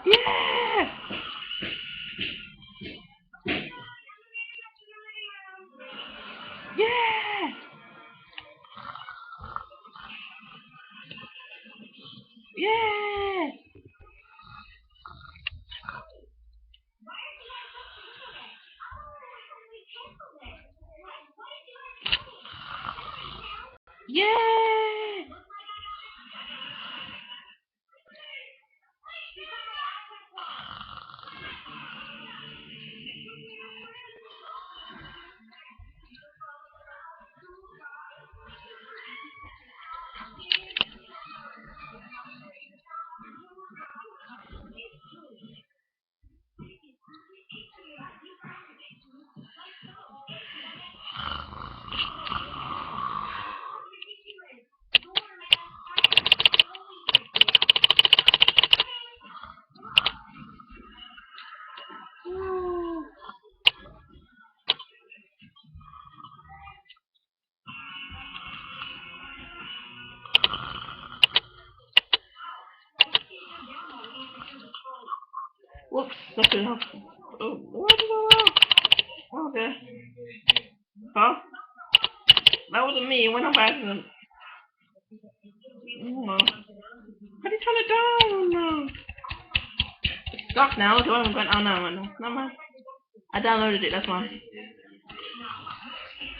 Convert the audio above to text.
Yeah! Yeah! Yeah! Yeah! Ooh. Whoops, that could help. Oh, what did I do? Okay. Huh? That wasn't me. It went on by accident. Oh, how do you turn it down? Oh, no. It's stuck now. So I haven't gone. Oh, no, no. Never mind. I downloaded it, that's why.